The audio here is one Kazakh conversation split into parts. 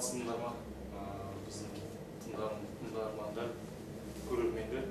саламатсыңдар ма? Біздің тыңдармандар, көрермендер.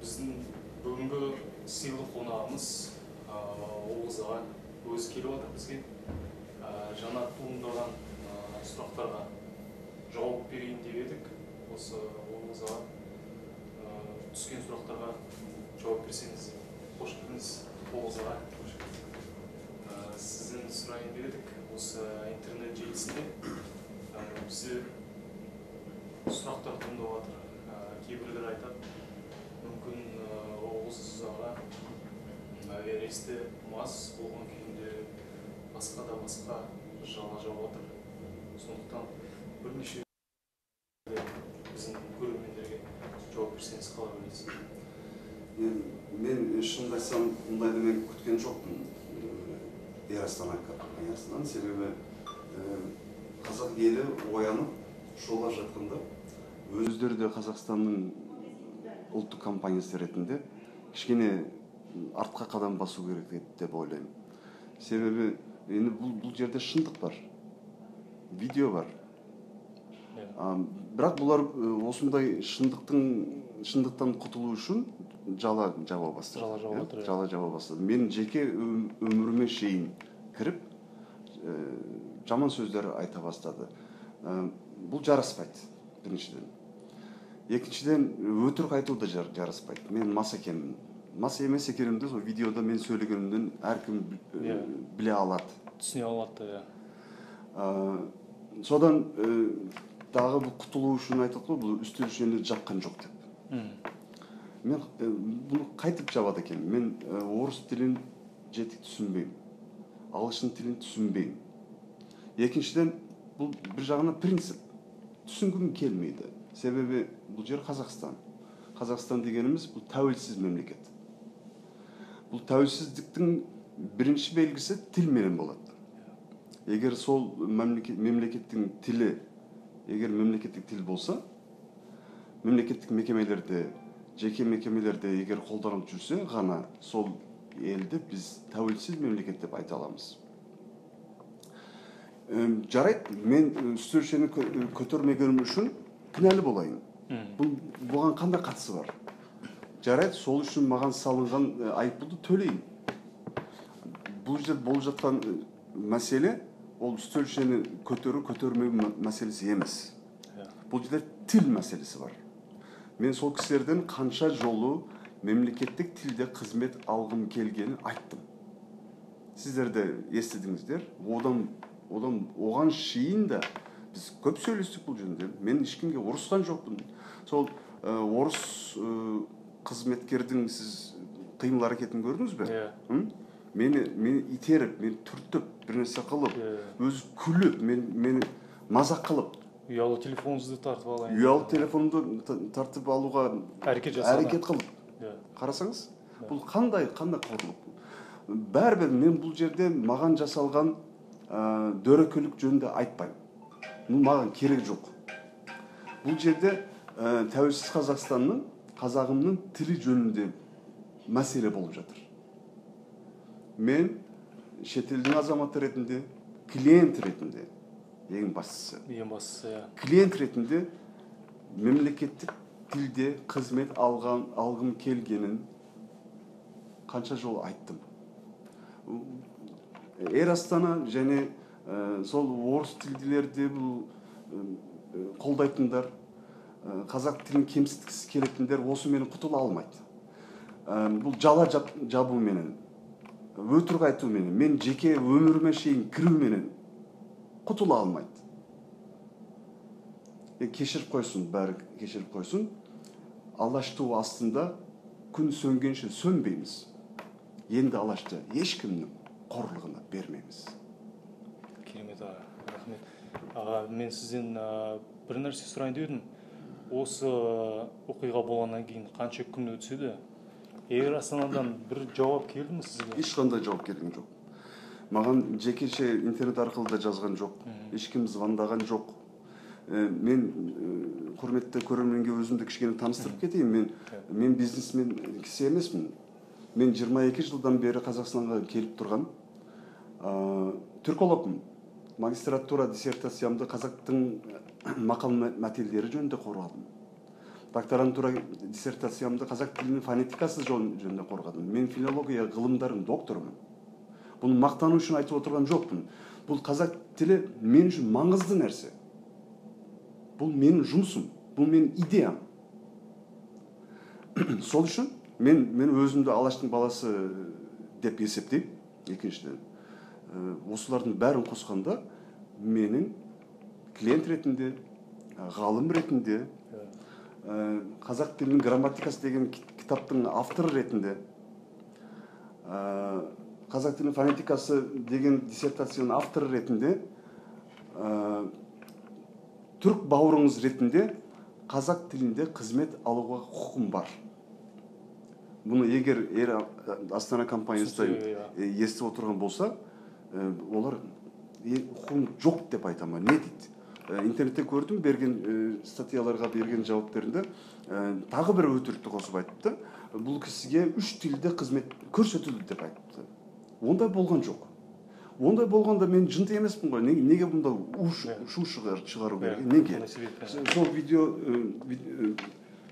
Біздің бүгінгі сыйлы қонағымыз Оғыз аға өзі келіп отыр бізге. Жаңа туындаған сұрақтарға жауап берейін деп едік. Осы Оғыз аға түскен сұрақтарға жауап берсеңіз, қош келдіңіз Оғыз аға. Сізден сұрайын деп едік. Осы интернет желісінде бізде сұрақтар туындап жатыр. Кейбіреулер айтады, мүмкін Оғыз аға әуересте мас болған күйінде басқа жала жауып жатыр. Сондықтан бірнеше біздің көрермендерге жауап берсеңіз қалай ойлайсыз? Мен шынымды айтсам, мұндайды мен күткен жоқпын Эйр Астана компаниясынан. Себебі қазақ елі оянып шола жатқанда өздері де Қазақстанның ұлттық компаниясы ретінде кішкене артқа қадам басу керек деп ойлаймын. Себебі бұл жерде шындық бар, видео бар. Бірақ бұлар осындай шындықтан құтылу үшін жала жаба бастады. Мен жеке өміріме шейін кіріп, жаман сөздер айта бастады. Бұл жараспайды, біріншіден. Екіншіден, өтірік айту да жараспайды. Мен мас екенмін. Мас емес екенімді сол видеода мен сөйлегенімден әркім біле алады. Түсіне алады. Содан дағы бұл құтылу үшін айтады ғой, бұл үстел үшені жапқан жоқ деп. Мен бұны қайтып жабады екен. Мен орыс тілін жетік түсінбеймін. Ағылшын тілін түсінбеймін. Екіншіден, бұл бір жағына принцип. Түсінгім келмейді. Себебі бұл жер Қазақстан. Қазақстан дегеніміз бұл тәуелсіз мемлекет. Бұл тәуелсіздіктің бірінші белгісі тілменен болады. Егер сол мемлекеттің тілі, егер мемлекеттік тіл болса, мемлекеттік мекемелерде, жеке мекемелерде егер қолданылып жүрсе, ғана сол елді біз тәуелсіз мемлекет деп айта аламыз. Жарайды, мен үстелшені көтермегенім үшін кінәлі болайын. Бұған қандай қатысы бар? Жарайды, сол үшін маған салынған айыппұлды төлейін. Бұл жерде болып жатқан мәселе ол үстелшені көтермеу мәселесі емес. Бұл жерде тіл мәселесі бар. Мен сол кісілерден қанша жолы мемлекеттік тілде қызмет алғым келгенін айттым. Сіздер де естідіңіздер. Оған шейін де біз көп сөйлестік бұл жөнінде. Мен ешкімге ұрысқан жоқпын. Сол орыс қызметкердің сіз қимыл әрекетін көрдіңіз бе? Мені итеріп, мені түртіп, бірнәрсе қылып, өзі күліп, мені мазақ қылып. Ұялы телефоныңызды тартып алайын. Ұялы телефонды тартып алуға әрекет қылып. Қарасаңыз, бұл қандай қорлық. Бәрібір мен бұл жерде маған жасалған дөрекілік жөнінде айтпаймын. Маған керек жоқ. Бұл жерде тәуелсіз Қазақстанның, қазағымның тілі жөнінде мәселе болып жатыр. Мен шетелдің азаматы ретінде, клиент ретінде, ең бастысы. Клиент ретінде мемлекеттік тілде қызмет алғым келгенін қанша жол айттым. Эйр Астана және сол орыс тілділерде қолдайтындар, қазақ тілін кемсіткісі келетіндер осы мені құтыла алмайды. Бұл жала жабу менен, өтірік айту менен, мен жеке өміріме шейін кіру менен құтыла алмайды. Кешіріп қойсын, бәрі кешіріп қойсын. Алашты астында күн сөнгенше сөнбейміз. Енді Алашты ешкімнің қорлығына бермейміз. Керемет аға, рахмет. Аға, мен сізден бір нәрсе сұрайын деп едім. Осы оқиға болғаннан кейін қанша күн өтсе де, Эйр Астанадан бір жауап келді ме сізге? Ешқандай жауап келген жоқ. Маған жекеше интернет арқылы да жазған жоқ. Ешкім звондаған жоқ. Мен құрметті көрерменге өзімді кішкене таныстырып кетейін. Мен бизнесмен кісі емеспін. Мен 22 жылдан бері Қазақстанға келіп тұрған түркологпын. магистратура диссертациямды қазақтың мақал мәтелдері жөнінде қорғадым. Докторантура диссертациямды қазақ тілінің фонетикасы жөнінде қорғадым. Мен филология ғылымдарының докторымын. Бұны мақтану үшін айтып отырған жоқпын. Бұл қазақ тілі мен үшін маңызды нәрсе. Бұл менің жұмысым, бұл менің идеям. Сол үшін мен өзімді Алаштың баласы деп есептеймін. Екіншіден, осылардың бәрін қосқанда менің клиент ретінде, ғалым ретінде, қазақ тілінің грамматикасы деген кітаптың авторы ретінде, қазақ тілінің фонетикасы деген диссертацияның авторы ретінде, түрік бауырыңыз ретінде қазақ тілінде қызмет алуға құқым бар. Бұны егер Астана компаниясы естіп отырған болса, олар құқым жоқ деп айтама. Не дейді? Интернетте көрдім, берген статьяларға берген жауаптерінде тағы бір өтірікті қосып айтыпты. Бұл кісіге 3 тілде қызмет көрсетілді деп айтыпты. Ондай болған жоқ. Ондай болғанда мен жынты емеспін ғой. Неге бұнда шу шығару керек? Неге? Сол видео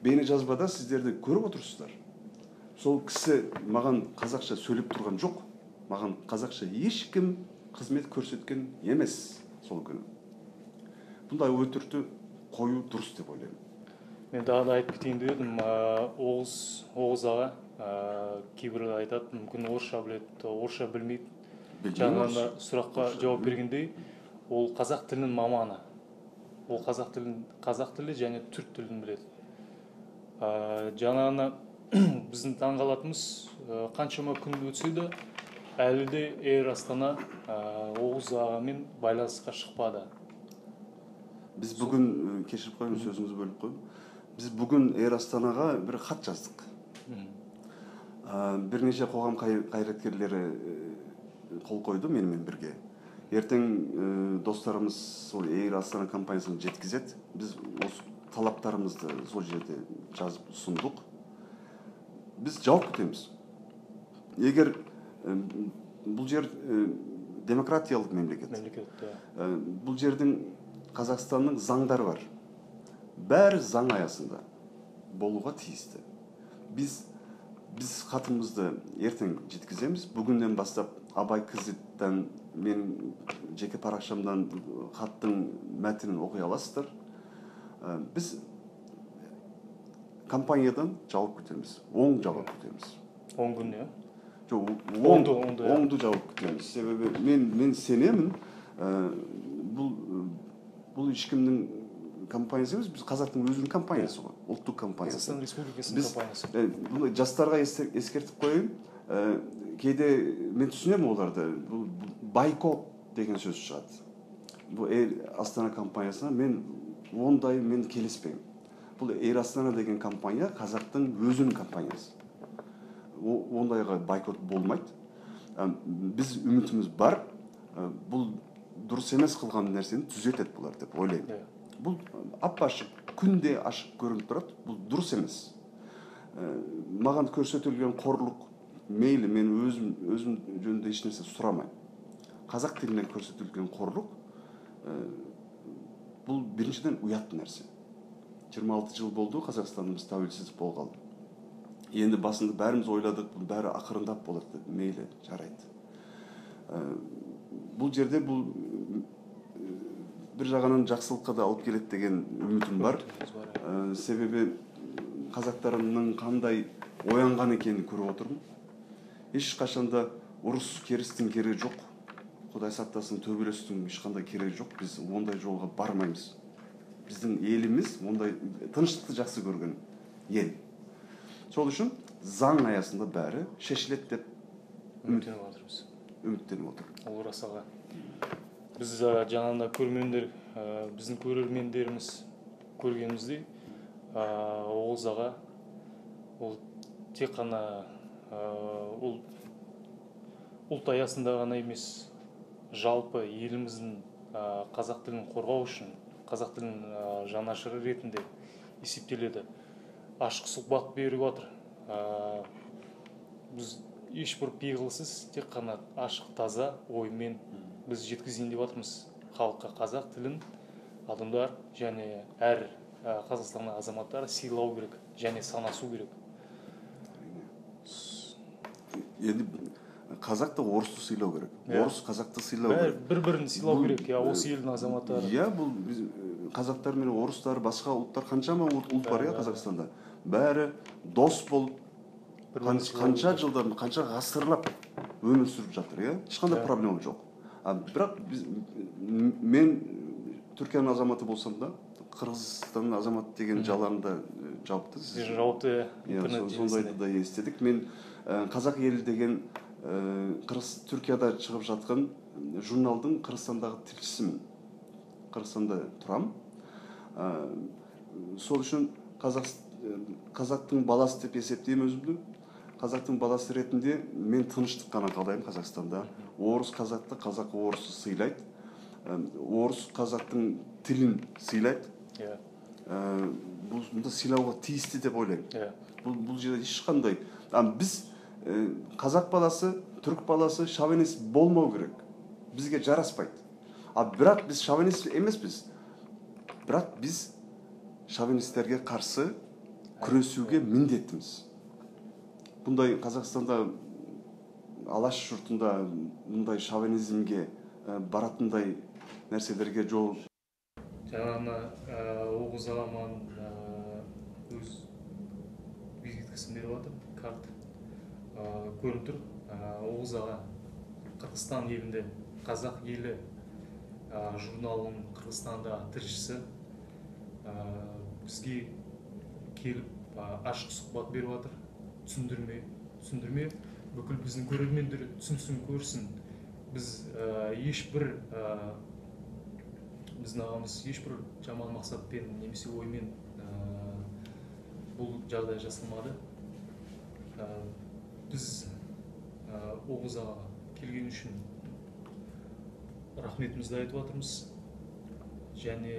бейне жазбада сіздерді көріп отырсыздар. Сол кісі маған қазақша сөйлеп тұрған жоқ. Маған қазақша ешкім қызмет көрсеткен емес сол күні. Бұндай өтірікті қою дұрыс деп ойлаймын. Мен тағы да айтып кетейін дедім. Оғыз аға кейбір айтады, мүмкін орысша біледі, орысша білмейді. Жаңағында сұраққа жауап бергендей, ол қазақ тілінің маманы. Ол қазақ тілі және түрк тілін біледі. Жаңағында біздің таңғалатымыз қаншама күн өтсе де әлі де Эйр Астана Оғыз ағамен байланысқа шықпады. Біз бүгін, кешіріп қойыңыз, сөзіңізді бөліп қойып, біз бүгін Эйр Астанаға бір хат жаздық. Бірнеше қоғам қайраткерлері қол қойды менімен бірге. Ертең достарымыз сол Эйр Астана компаниясына жеткізеді. Біз осы талаптарымызды сол жерде жазып ұсындық. Біз жауап күтеміз. Егер бұл жер демократиялық мемлекет. Бұл жердің Қазақстанның заңдары бар. Бәрі заң аясында болуға тиісті. Біз хатымызды ертең жеткіземіз. Бүгіннен бастап Абай Кызыттан мен жеке парақшамдан хаттың мәтінін оқи аласыздар. Біз компаниядан жауап күтеміз. Оң жауап күтеміз. 10 күн, иә? Жоқ, оңды жауап күтеміз. Себебі мен сенемін, бұл ешкімнің компаниясы емес, біз қазақтың өзінің компаниясы ғой, ұлттық компаниясы. Қазақстан Республикасының компаниясы. Бұны жастарға ескертіп қойын, кейде мен түсінемін оларды, бұл байкот деген сөз шығады. Бұл Эйр Астана компаниясына мен келіспеймін. Бұл Эйр Астана деген компания қазақтың өзінің компаниясы. Ондайға байкот болмайды. Біз үмітіміз бар, бұл дұрыс емес қылған нәрсені түзетеді бұлар деп ойлаймын. Бұл ап-ашық, күнде ашық көрініп тұрады, бұл дұрыс емес. Маған көрсетілген қорлық, мейлі, мен өзім жөнінде ешнәрсе сұрамаймын. Қазақ тілінен көрсетілген қорлық, бұл біріншіден ұятты нәрсе. 26 жыл болды Қазақстанымыз тәуелсіз болғалы. Енді басында бәріміз ойладық, бұл бәрі ақырындап болады, мейлі, жарайды. Бұл жерде бір жағынан жақсылыққа да алып келеді деген үмітім бар. Себебі қазақтарымның қандай оянған екенін көріп отырмын. Ешқашанда ұрыс керістің керегі жоқ. Құдай сақтасын, төбелестің ешқандай керегі жоқ. Біз ондай жолға бармаймыз. Біздің еліміз ондай тыныштықты жақсы көрген ел. Сол үшін заң аясында бәрі шешіледі деп үміттеніп отырмыз. Үміттеніп отыр. Ол рас аға. Біз жаңағында біздің көрермендеріміз көргеніміздей, Оғыз аға ол тек қана ұлт аясында ғана емес, жалпы еліміздің қазақ тілін қорғау үшін, қазақ тілінің жанашыры ретінде есептеледі. Ашық сұхбат беріп отыр. Біз ешбір пиғылсыз, тек қана ашық таза оймен біз жеткізейін деп жатырмыз халыққа қазақ тілін адамдар және әр Қазақстанның азаматтары сыйлау керек және санасу керек. Енді қазақ та орысты сыйлау керек, орыс қазақты сыйлау керек. Бір-бірін сыйлау керек, осы елдің азаматтары. Бұл қазақтар мен орыстар, басқа ұлттар, қаншама ұлт бар Қазақстанда. Бәрі дос болып, қанша жылдар, қанша ғасырлап өмір сүріп жатыр, ешқандай проблема жоқ. Бірақ мен Түркияның азаматы болсам да, Қырғызстанның азаматы деген жалаңда жауапты. Жауапты интернет сондайды да естедік. Мен қазақ елі деген Түркияда шығып жатқан журналдың Қырғызстандағы тілшісімін. Қырғызстанда тұрам. Сол үшін қазақтың баласы деп есептеймін өзімді. Қазақтың баласы ретінде мен тыныштық қана қалаймын Қазақстанда. Орыс қазақты, қазақ орысты сыйлайды. Орыс қазақтың тілін сыйлайды. Бұнда сыйлауға тиісті деп ойлаймын. Бұл жерде ешқандай. Біз қазақ баласы, түрік баласы шовинист болмау керек. Бізге жараспайды. Бірақ біз шовинист емеспіз. Бірақ біз шовинистерге қарсы күресуге міндеттіміз. Бұндай Қазақстанда алаш жұртында мұндай шовинизмге баратындай нәрселерге жол. Жаңағына Оғыз ағаман өз визиткасын беріп жатыр, карт көріп тұр. Оғыз аға Қырғызстан елінде қазақ елі журналының Қырғызстанда тілшісі бізге келіп ашық сұхбат беріп жатыр. Түсіндірме бүкіл біздің көрермендер түсінсін, көрсін. Біздің ағамыз ешбір жаман мақсатпен немесе оймен бұл жағдай жасалмады. Біз Оғыз ағаға келген үшін рахметімізді айтып жатырмыз. Және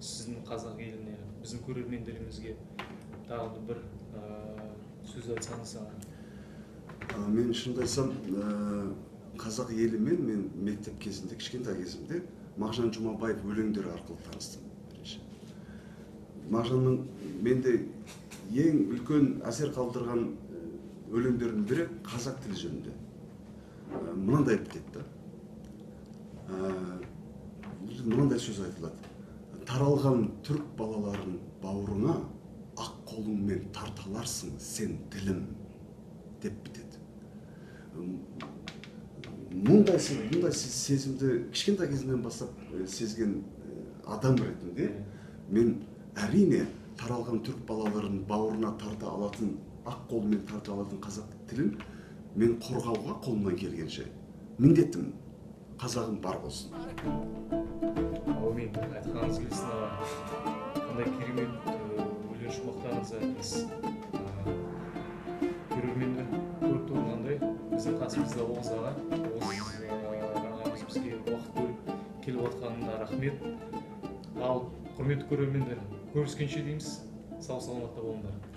сіздің қазақ еліне, біздің көрермендерімізге тағы бір сөз айтсаңыз. Мен шынымды айтсам, қазақ елімен мен мектеп кезінде, кішкентай кезімде Мағжан Жұмабаев өлеңдері арқылы таныстым. Мағжанның менде ең үлкен әсер қалдырған өлеңдердің бірі қазақ тілі жөнінде. Мынандай кетті. Мынандай сөз айтылады. Таралған түрік балаларын бауырына ақ қолыңмен тарталарсың сен тілім деп бітеді. Мұндай сезімді кішкентай кезімнен бастап сезген адам ретінде мен әрине таралған түрік балаларын бауырына тарта алатын, ақ қолмен тарта алатын қазақ тілін мен қорғауға қолымнан келгенше міндеттімін. Қазағым бар болсын. Әумин, айтқаныңыз келсін аға. Қандай керемет өлең шумақтарыңыз айтыңыз. Көрермендер көріп тұрғандай біздің қасымызда Оғыз аға. Ағамыз бізге уақыт бөліп келіп жатқанына рахмет. Ал құрметті көрермендер, көріскенше дейміз. Сау саламатта болыңдар.